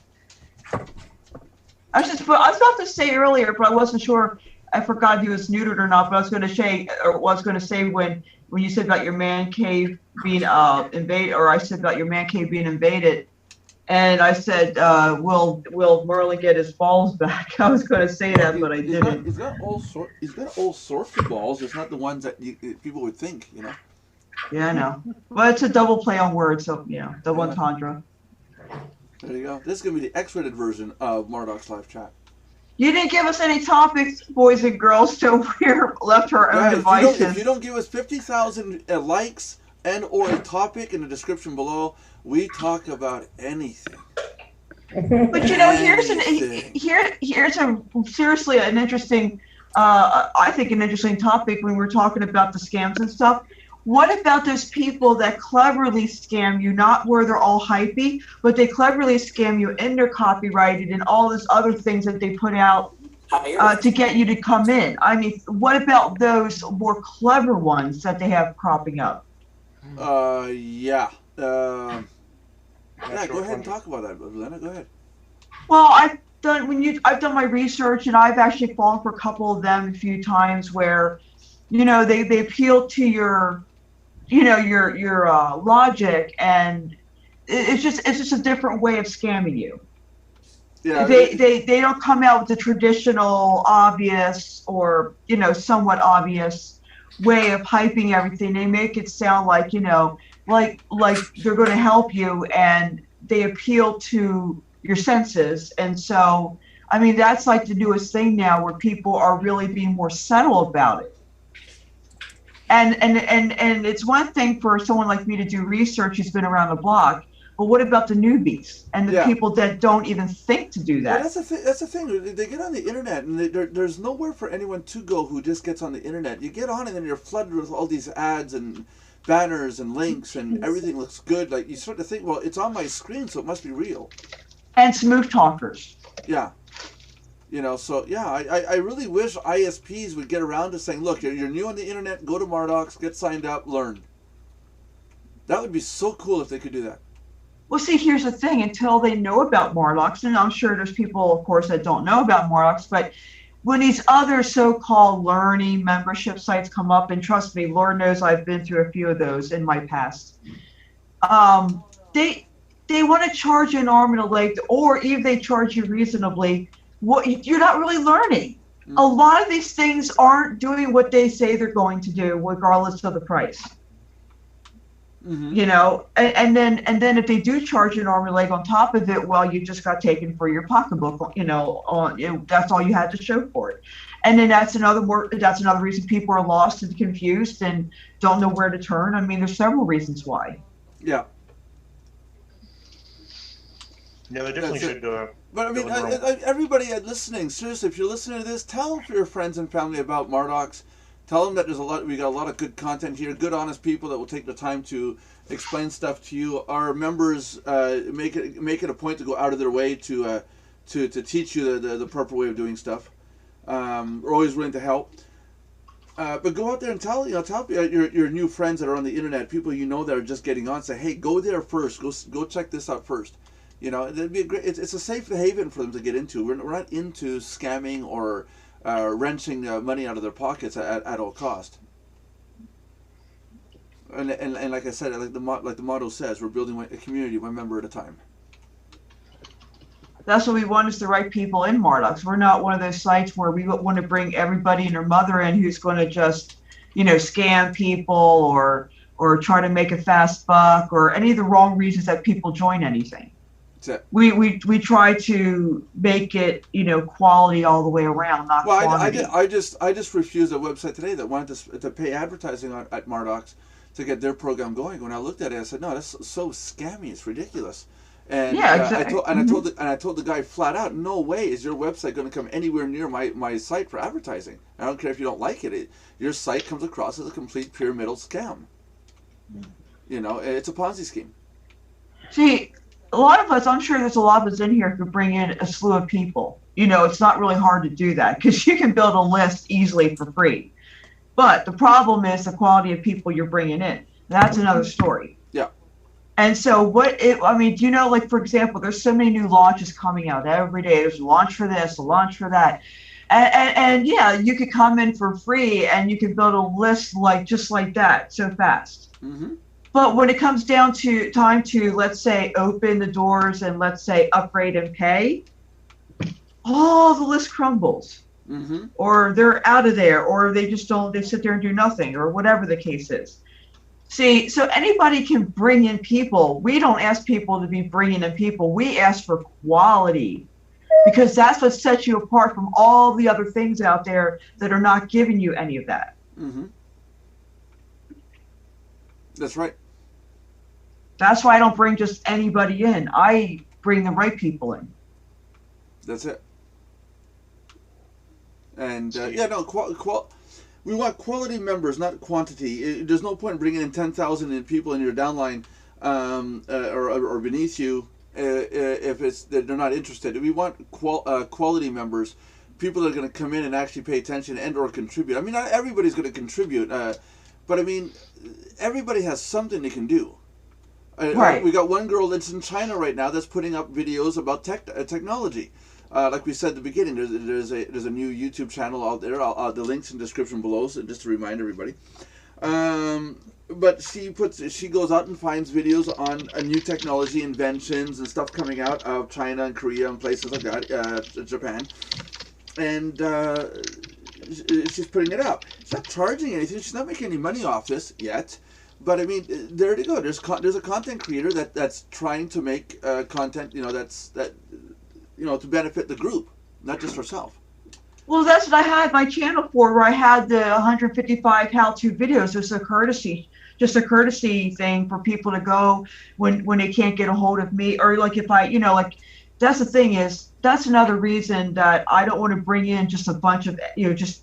I was about to say earlier, but I wasn't sure. I forgot if he was neutered or not. But I was going to say when you said about your man cave being invaded, or I said about your man cave being invaded, and I said, "Will Merlin get his balls back?" I was going to say that, but I didn't. He's got all sorts of balls. It's not the ones that people would think, Yeah, I know. Well, it's a double play on words, so double entendre. There you go. This is going to be the X-rated version of Mardox Live Chat. You didn't give us any topics, boys and girls, so we're left to our own devices. If you don't give us 50,000 likes and or a topic in the description below, we talk about anything. But here's a seriously an interesting, I think an interesting topic when we're talking about the scams and stuff. what about those people that cleverly scam you, not where they're all hypey, but they cleverly scam you and they're copyrighted and all those other things that they put out to get you to come in? I mean, what about those more clever ones that they have cropping up? Yeah. Yeah, That's go your ahead and one. talk about that, Lena. Go ahead. Well, I've done my research and I've actually fallen for a couple of them a few times where, they appeal to your, your logic, and it's just a different way of scamming you. Yeah. They don't come out with the traditional obvious or somewhat obvious way of hyping everything. They make it sound like like they're going to help you, and they appeal to your senses. And so I mean, that's like the newest thing now, where people are really being more subtle about it. And it's one thing for someone like me to do research who's been around the block, but what about the newbies and the Yeah. people that don't even think to do Well, that? that's the thing. That's the thing. They get on the internet, and there's nowhere for anyone to go who just gets on the internet. You get on, and then you're flooded with all these ads and banners and links, and everything looks good. Like, you start to think, well, it's on my screen, so it must be real. And smooth talkers. Yeah. So yeah, I really wish ISPs would get around to saying, look, you're new on the internet, go to Mardox, get signed up, learn. That would be so cool if they could do that. Well, see, here's the thing. Until they know about Mardox, and I'm sure there's people, of course, that don't know about Mardox, but when these other so-called learning membership sites come up, and trust me, Lord knows I've been through a few of those in my past, they want to charge you an arm and a leg, or even they charge you reasonably. You're not really learning. A lot of these things aren't doing what they say they're going to do, regardless of the price. And then if they do charge an arm and leg on top of it, well, you just got taken for your pocketbook. That's all you had to show for it. And then that's another reason people are lost and confused and don't know where to turn. I mean, there's several reasons why. Yeah. Yeah, they definitely should do it. But I mean, Going wrong. everybody listening, seriously, if you're listening to this, tell your friends and family about Mardox. Tell them that we got a lot of good content here, good, honest people that will take the time to explain stuff to you. Our members make it a point to go out of their way to teach you the proper way of doing stuff. We're always willing to help. But go out there and tell your new friends that are on the internet, people that are just getting on. Say, hey, go there first. Go check this out first. It'd be it's a safe haven for them to get into. We're not into scamming or wrenching money out of their pockets at all cost. And like I said, like the motto says, we're building a community one member at a time. That's what we want, is the right people in Mardox. We're not one of those sites where we want to bring everybody and their mother in who's going to just, scam people or try to make a fast buck, or any of the wrong reasons that people join anything. We try to make it quality all the way around, not quantity. I just refused a website today that wanted to pay advertising at Mardox to get their program going. When I looked at it, I said, no, that's so scammy. It's ridiculous. And yeah, exactly. I told the guy flat out, no way is your website going to come anywhere near my site for advertising. I don't care if you don't like it. Your site comes across as a complete pyramidal scam. It's a Ponzi scheme. See, a lot of us, I'm sure there's a lot of us in here who could bring in a slew of people. It's not really hard to do that, because you can build a list easily for free. But the problem is the quality of people you're bringing in. That's another story. Yeah. And so like, for example, there's so many new launches coming out every day. There's a launch for this, a launch for that. And yeah, you could come in for free and you can build a list just like that so fast. Mm-hmm. But when it comes down to time to, let's say, open the doors and let's say upgrade and pay, all the list crumbles. Mm-hmm. Or they're out of there, or they just don't, they sit there and do nothing, or whatever the case is. See, so anybody can bring in people. We don't ask people to be bringing in people. We ask for quality, because that's what sets you apart from all the other things out there that are not giving you any of that. Mm-hmm. That's right. That's why I don't bring just anybody in. I bring the right people in. That's it. And We want quality members, not quantity. There's no point in bringing in 10,000 people in your downline or beneath you if they're not interested. We want quality members, people that are going to come in and actually pay attention and or contribute. I mean, not everybody's going to contribute, but I mean, everybody has something they can do. Right. We got one girl that's in China right now that's putting up videos about technology. Like we said at the beginning, there's a new YouTube channel out there. The link's in the description below, so just to remind everybody. But she goes out and finds videos on a new technology, inventions, and stuff coming out of China and Korea and places like that, Japan. And she's putting it out. She's not charging anything. She's not making any money off this yet. But I mean, there you go. There's a content creator that's trying to make content, to benefit the group, not just herself. Well, that's what I had my channel for, where I had the 155 how-to videos. It's just a courtesy thing for people to go when they can't get a hold of me, or like if I, that's the thing is, that's another reason that I don't want to bring in just a bunch of, just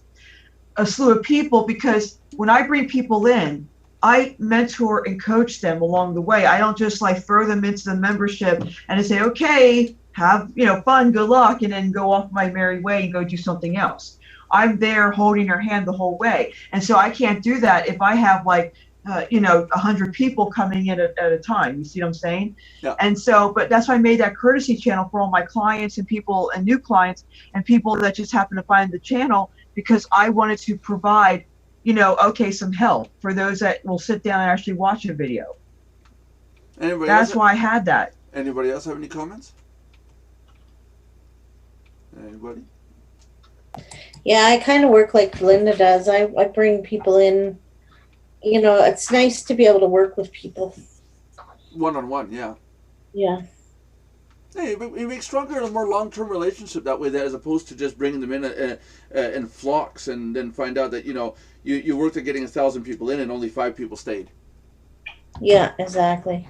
a slew of people, because when I bring people in, I mentor and coach them along the way. I don't just like throw them into the membership and say, okay, have fun, good luck, and then go off my merry way and go do something else. I'm there holding their hand the whole way, and so I can't do that if I have 100 people coming in at a time. You see what I'm saying? Yeah. And so, but that's why I made that courtesy channel for all my clients and people and new clients and people that just happen to find the channel, because I wanted to provide, some help for those that will sit down and actually watch a video. That's why I had that. Anybody else have any comments? Anybody? Yeah, I kind of work like Linda does. I bring people in. It's nice to be able to work with people. One-on-one, yeah. Yeah. Hey, you make stronger and a more long-term relationship that way, as opposed to just bringing them in flocks and then find out that, you worked at getting 1,000 people in and only 5 people stayed. Yeah, exactly.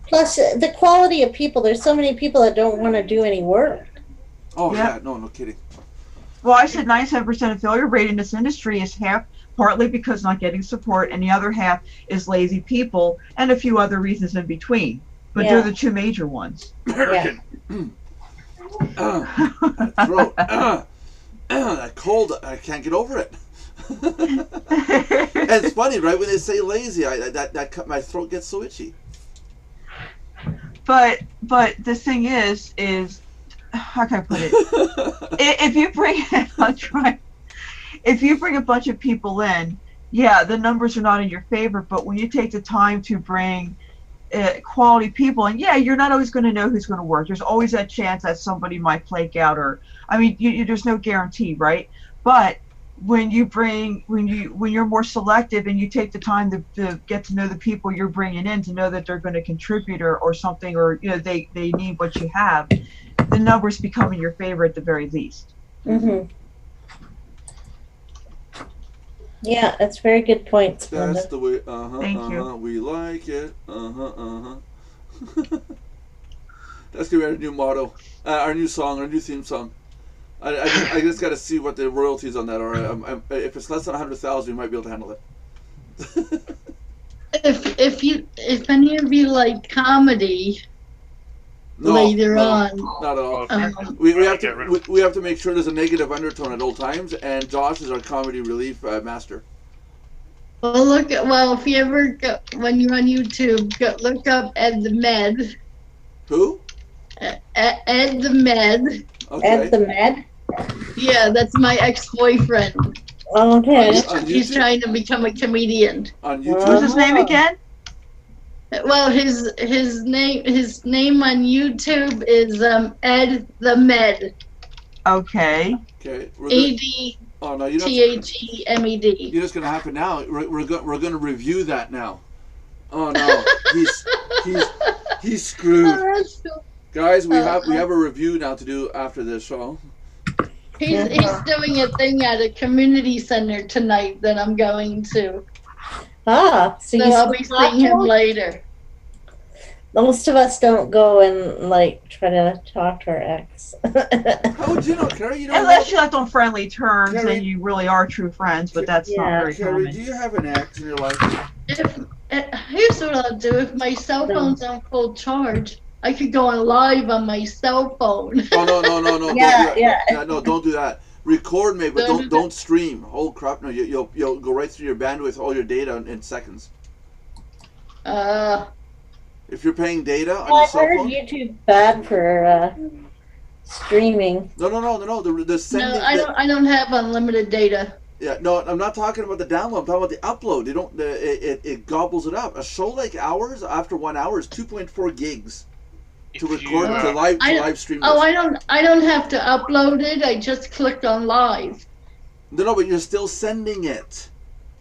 Plus, the quality of people. There's so many people that don't want to do any work. Oh, yeah. No kidding. Well, I said 97% of failure rate in this industry is partly because not getting support, and the other half is lazy people, and a few other reasons in between. But they're the two major ones. American. That throat. That cold. I can't get over it. And it's funny, right? When they say lazy, my throat gets so itchy. But the thing is how can I put it? If you bring a bunch of people in, the numbers are not in your favor. But when you take the time to bring quality people, and you're not always going to know who's going to work. There's always that chance that somebody might flake out, or there's no guarantee, right? But when you're more selective and you take the time to get to know the people you're bringing in, to know that they're going to contribute or something, or they need what you have, the numbers become in your favor at the very least. Mm-hmm. Yeah, that's very good points, Linda. That's the way. Thank you. We like it. That's gonna be our new motto, our new song, our new theme song. I just got to see what the royalties on that are. If it's less than 100,000, we might be able to handle it. If any of you like comedy, later on, not at all. We have to make sure there's a negative undertone at all times, and Josh is our comedy relief master. Well, if you ever when you're on YouTube, look up Ed the Med. Who? Ed the Med. Okay. Ed the Med? Yeah, that's my ex-boyfriend. Okay. He's trying to become a comedian. On YouTube. What's his name again? Well, his name on YouTube is Ed the Med. Okay. Okay. ADTHEMED. You're just gonna happen now. We're gonna review that now. Oh no, he's screwed. Oh, Guys, we have a review now to do after this show. He's doing a thing at a community center tonight that I'm going to. So I'll be seeing him later. Most of us don't go and like try to talk to our ex. How would you know, Carrie? You don't Unless know. you're like on friendly terms Carrie- and you really are true friends, but that's not Yeah. very Carrie, do common. you have an ex in your life? Here's what I'll do. If my cell No. phone's on full charge, I could go on live on my cell phone. Oh no! Yeah, don't do yeah. that. No, don't do that. Record me, but Don't do don't stream. Oh crap! No, you'll go right through your bandwidth, all your data in seconds. If you're paying data on Well, your I've cell heard phone. YouTube's bad for streaming. No. The sending. No, I don't have unlimited data. Yeah, no, I'm not talking about the download. I'm talking about the upload. You don't. It gobbles it up. A show like ours, after 1 hour, is 2.4 gigs to If you, record to live I- live stream. Oh, this. I don't have to upload it. I just click on live. No, but you're still sending it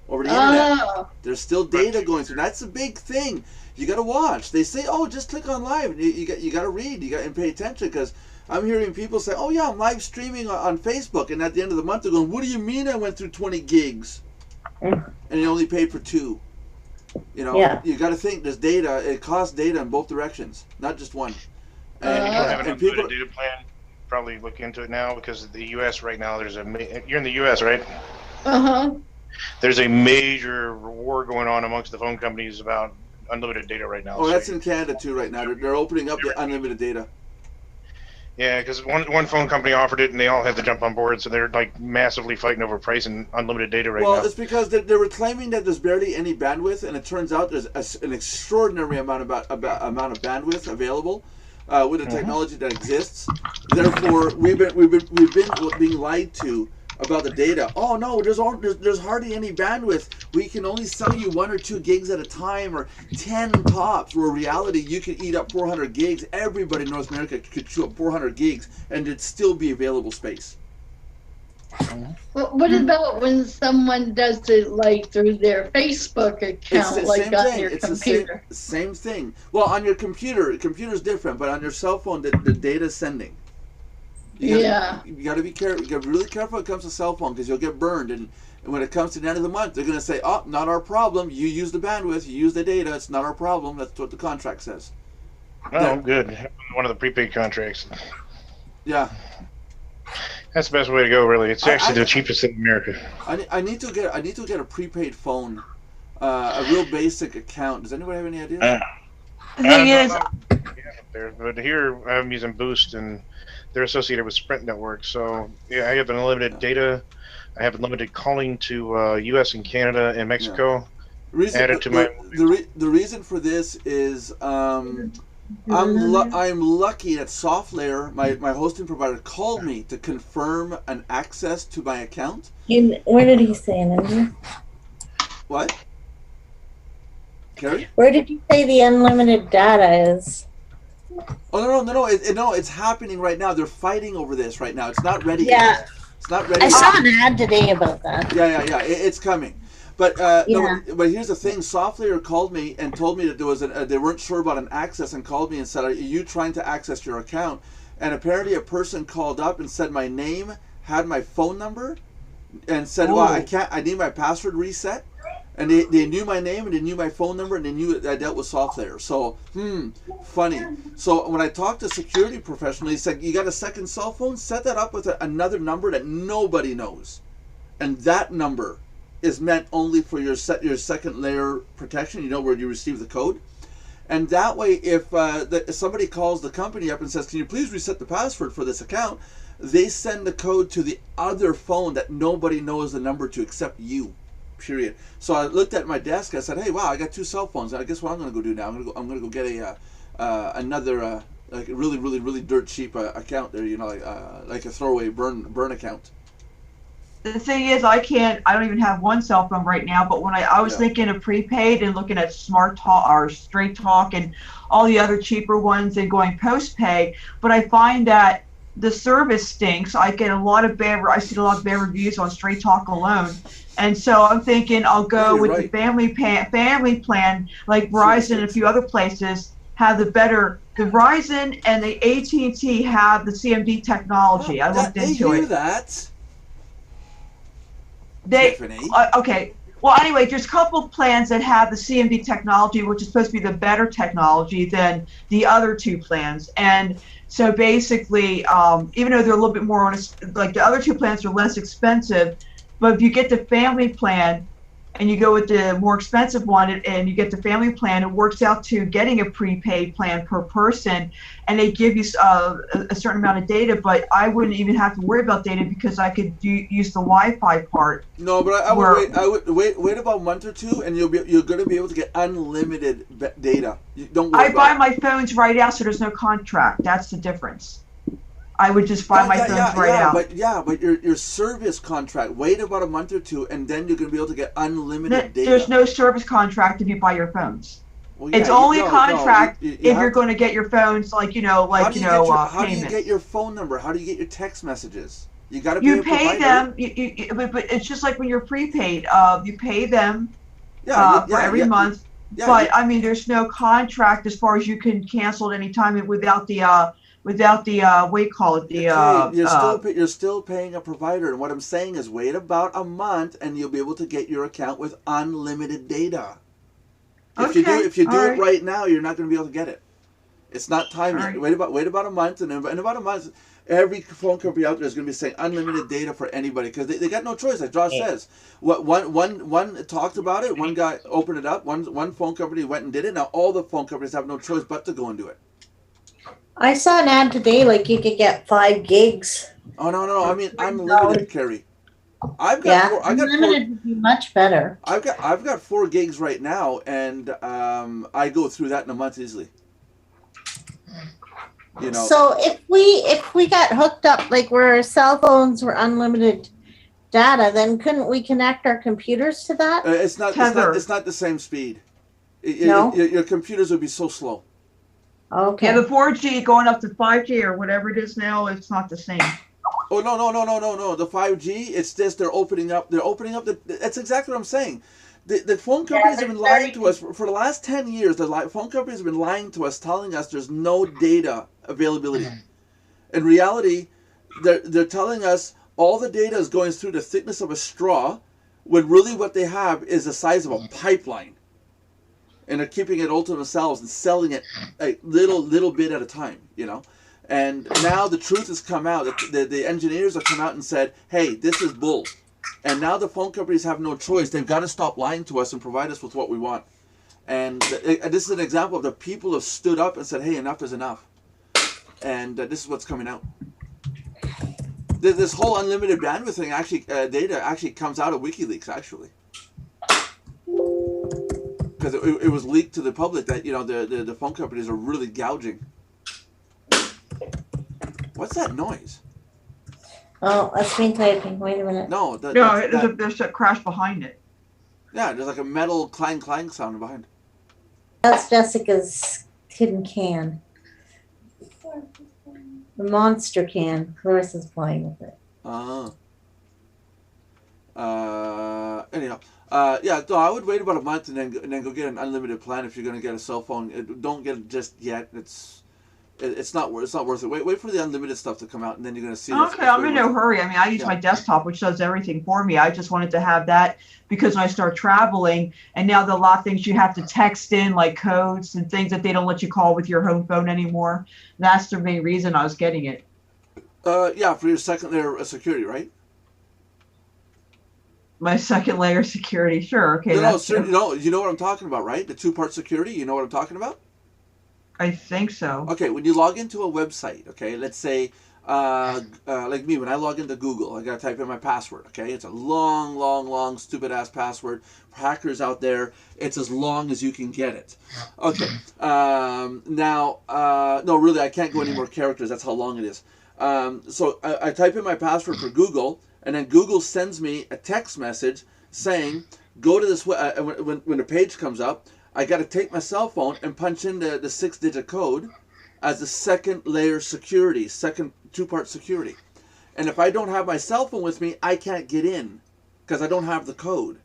over the internet. Oh, There's still data going through. That's a big thing. You got to watch. They say, "Oh, just click on live." You got to read. You got and pay attention because I'm hearing people say, "Oh yeah, I'm live streaming on Facebook," and at the end of the month they're going, "What do you mean I went through 20 gigs and you only paid for 2?" You know, Yeah. you got to think. There's data. It costs data in both directions, not just one. and you don't have an and people. unlimited data plan, probably look into it now because the U.S. right now, you're in the U.S., right? uh-huh. There's a major war going on amongst the phone companies about unlimited data right now. Oh, So that's in Canada too right now. They're opening up the unlimited data. yeah, because one phone company offered it and they all had to jump on board, so they're like massively fighting over price and unlimited data right Well, now. it's because they were claiming that there's barely any bandwidth, and it turns out there's an extraordinary amount of bandwidth available with the technology that exists. Therefore, we've been being lied to about the data. Oh no, there's hardly any bandwidth. We can only sell you 1 or 2 gigs at a time, or 10 tops. Where in reality, you could eat up 400 gigs. Everybody in North America could chew up 400 gigs, and it'd still be available space. Well, what about when someone does it like through their Facebook It's account, the like same on thing. your It's computer? the same thing. Well, on your computer's different, but on your cell phone, the data's sending. Yeah. You got to be careful. You got to be really careful when it comes to cell phone because you'll get burned. And when it comes to the end of the month, they're going to say, "Oh, not our problem. You use the bandwidth. You use the data. It's not our problem." That's what the contract says. Oh, good. One of the prepaid contracts. Yeah. That's the best way to go, really. It's actually I- the cheapest in America. I need to get a prepaid phone, a real basic account. Does anybody have any ideas? The thing is, There, but here I'm using Boost, and they're associated with Sprint network. So yeah, I have unlimited data. I have unlimited calling to U.S. and Canada and Mexico. Added to the reason for this is I'm lucky that SoftLayer, my hosting provider, called me to confirm an access to my account. Where did he say it? Andrew? What? Carrie? Where did you say the unlimited data is? Oh no! It's happening right now. They're fighting over this right now. It's not ready. Yeah. Yet. It's not ready. I yet. saw an ad today about that. Yeah. It's coming. But Yeah. no, but here's the thing. SoftLayer called me and told me that there was they weren't sure about an access and called me and said, "Are you trying to access your account?" And apparently a person called up and said my name, had my phone number, and said, "Well, I can't. I need my password reset." And they knew my name and they knew my phone number and they knew I dealt with SoftLayer. So, funny. So when I talked to a security professional, he said, "You got a second cell phone? Set that up with another number that nobody knows, and that number is meant only for your second layer protection. You know, where you receive the code, and that way, if somebody calls the company up and says, 'Can you please reset the password for this account?' they send the code to the other phone that nobody knows the number to except you." Period. So I looked at my desk. I said, "Hey, wow, I got 2 cell phones. I guess what I'm going to go do now? I'm going to go get another like really dirt cheap account there. You know, like a throwaway burn account." the thing is, I don't even have one cell phone right now, but when I was thinking of prepaid and looking at Smart Talk or Straight Talk and all the other cheaper ones and going postpaid, but I find that the service stinks. I see a lot of bad reviews on Straight Talk alone. And so I'm thinking I'll go with the family plan, like Verizon and a few other places have the Verizon and the AT&T have the CMD technology. I looked into it. That. They Tiffany. okay. Well, anyway, there's a couple of plans that have the CMB technology, which is supposed to be the better technology than the other two plans. And so basically, even though they're a little bit more on, like the other two plans are less expensive, but if you get the family plan and you go with the more expensive one and you get the family plan, it works out to getting a prepaid plan per person, and they give you a certain amount of data, but I wouldn't even have to worry about data because I could use the Wi-Fi part. No, but I would wait. I would wait about a month or two, and you're going to be able to get unlimited data. Don't worry. I buy my phones right out, so there's no contract. That's the difference. I would just buy my phones right out. But your service contract. Wait about a month or two, and then you're going to be able to get unlimited data. There's no service contract if you buy your phones. Well, it's only contract if you're going to get your phones, like how do payments. you get your phone number? How do you get your text messages? You got to You pay them, but it's just like when you're prepaid. You pay them for every month. Yeah, but I mean, there's no contract as far as you can cancel at any time without the what do you call it? You're still paying a provider, and what I'm saying is wait about a month, and you'll be able to get your account with unlimited data. If you do it right now, you're not going to be able to get it. It's not time yet. Right. Wait about a month, and in about a month, every phone company out there is going to be saying unlimited data for anybody because they got no choice. Like Josh says, one talked about it. One guy opened it up. One phone company went and did it. Now all the phone companies have no choice but to go and do it. I saw an ad today, like you could get 5 gigs. Oh no! I mean unlimited, Carrie. I've got unlimited would be much better. I've got 4 gigs right now, and I go through that in a month easily. So if we got hooked up, like where our cell phones were unlimited data, then couldn't we connect our computers to that? It's not the same speed. No? Your computers would be so slow. Okay. Yeah, the 4G going up to 5G or whatever it is now, it's not the same. Oh no! The 5G, it's this. They're opening up. That's exactly what I'm saying. The phone companies have been lying to us for the last 10 years. The phone companies have been lying to us, telling us there's no data availability. In reality, they're telling us all the data is going through the thickness of a straw, when really what they have is the size of a pipeline. And they're keeping it all to themselves and selling it a little bit at a time, And now the truth has come out. The engineers have come out and said, hey, this is bull. And now the phone companies have no choice. They've got to stop lying to us and provide us with what we want. And this is an example of the people have stood up and said, hey, enough is enough. And this is what's coming out. This whole unlimited bandwidth thing data actually comes out of WikiLeaks, actually. Because it was leaked to the public that, the phone companies are really gouging. What's that noise? Oh, that's me typing. Wait a minute. No, there's a crash behind it. Yeah, there's like a metal clang sound behind. That's Jessica's hidden can. The monster can. Clarissa's playing with it. Anyhow. So I would wait about a month and then go get an unlimited plan if you're going to get a cell phone. Don't get it just yet. It's not worth it. Wait for the unlimited stuff to come out, and then you're going to see. Okay, I'm in no hurry. I mean, I use my desktop, which does everything for me. I just wanted to have that because when I start traveling, and now there are a lot of things you have to text in, like codes and things that they don't let you call with your home phone anymore. That's the main reason I was getting it. For your second layer of security, right? My second layer security, sure. Okay. You know what I'm talking about, right? The 2-part security. You know what I'm talking about? I think so. Okay, when you log into a website, okay, let's say, like me, when I log into Google, I gotta type in my password, okay? It's a long, stupid-ass password. For hackers out there, it's as long as you can get it. Okay, no, really, I can't go any more characters. That's how long it is. So I type in my password for Google, and then Google sends me a text message saying, go to this, when the page comes up, I got to take my cell phone and punch in the 6-digit code as the second layer security, second 2-part security. And if I don't have my cell phone with me, I can't get in because I don't have the code.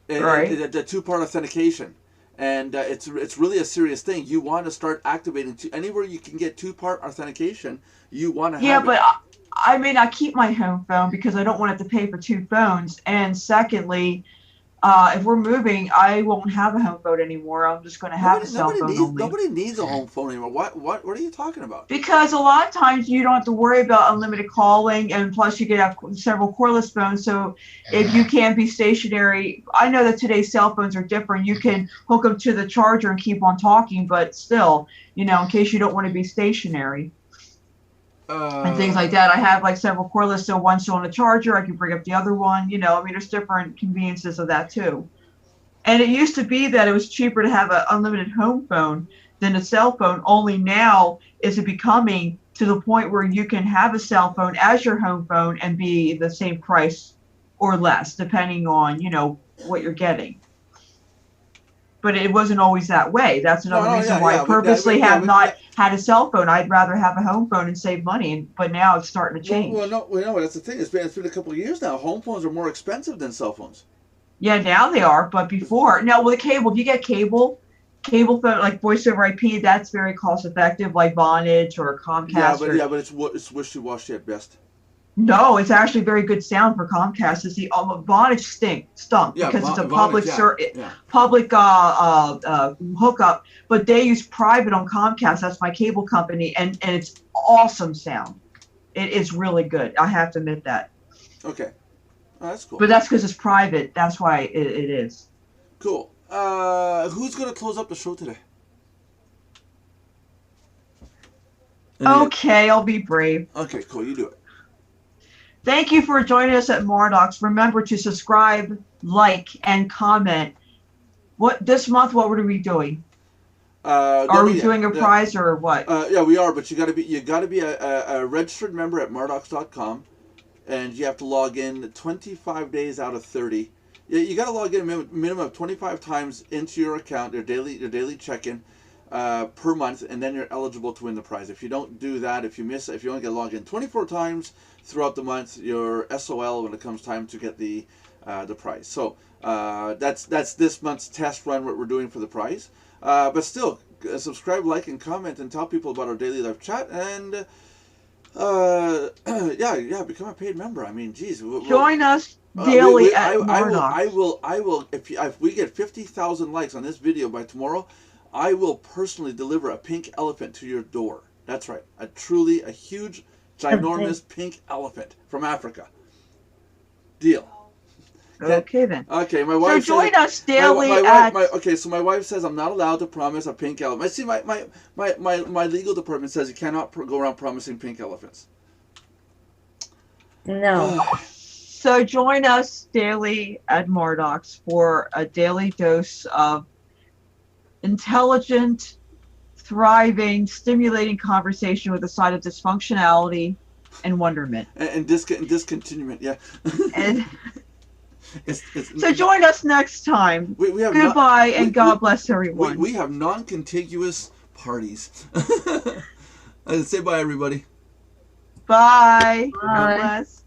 Right. The 2-part authentication. And it's really a serious thing. You want to start activating anywhere you can get 2-part authentication. You want to have it. I may not keep my home phone because I don't want to have to pay for two phones. And secondly, if we're moving, I won't have a home phone anymore. I'm just going to have a cell phone only. Nobody needs a home phone anymore. What are you talking about? Because a lot of times you don't have to worry about unlimited calling, and plus you can have several cordless phones. So if you can't be stationary, I know that today's cell phones are different. You can hook them to the charger and keep on talking, but still, in case you don't want to be stationary. And things like that. I have like several cordless, so one's still on the charger. I can bring up the other one. There's different conveniences of that too. And it used to be that it was cheaper to have an unlimited home phone than a cell phone. Only now is it becoming to the point where you can have a cell phone as your home phone and be the same price or less, depending on, what you're getting. But it wasn't always that way. That's another reason why I purposely have not had a cell phone. I'd rather have a home phone and save money. But now it's starting to change. No, that's the thing. It's been a couple of years now. Home phones are more expensive than cell phones. Yeah, now they are. But before, now with the cable, if you get cable phone like voice over IP, that's very cost effective, like Vonage or Comcast. But it's wishy-washy at best. No, it's actually very good sound for Comcast. It's the Vonage stunk because it's a public hookup, but they use private on Comcast. That's my cable company, and it's awesome sound. It is really good. I have to admit that. Okay, that's cool. But that's because it's private. That's why it is. Cool. Who's gonna close up the show today? Okay, I'll be brave. Okay, cool. You do it. Thank you for joining us at Mardox. Remember to subscribe, like, and comment. This month? What were we doing? Are we doing a prize or what? Yeah, we are. But you got to be a registered member at Mardox.com, and you have to log in 25 days out of 30. You got to log in a minimum of 25 times into your account, your daily check-in per month, and then you're eligible to win the prize. If you don't do that, if you miss it, if you only get logged in 24 times throughout the month, you're SOL when it comes time to get the prize. So that's this month's test run, what we're doing for the prize. But still, subscribe, like, and comment, and tell people about our daily live chat, and become a paid member. I mean, geez, join us daily at Mardox. I will. If we get 50,000 likes on this video by tomorrow, I will personally deliver a pink elephant to your door. That's right, a huge, ginormous pink elephant from Africa. Deal. Okay then. Okay, my wife. So join us daily so my wife says I'm not allowed to promise a pink elephant. I see my legal department says you cannot go around promising pink elephants. No. So join us daily at Mardox for a daily dose of intelligent, thriving, stimulating conversation with a side of dysfunctionality and wonderment. And discontinuement, yeah. And so join us next time. We have Goodbye and God bless everyone. We have non-contiguous parties. Say bye, everybody. Bye. Bye. God bless.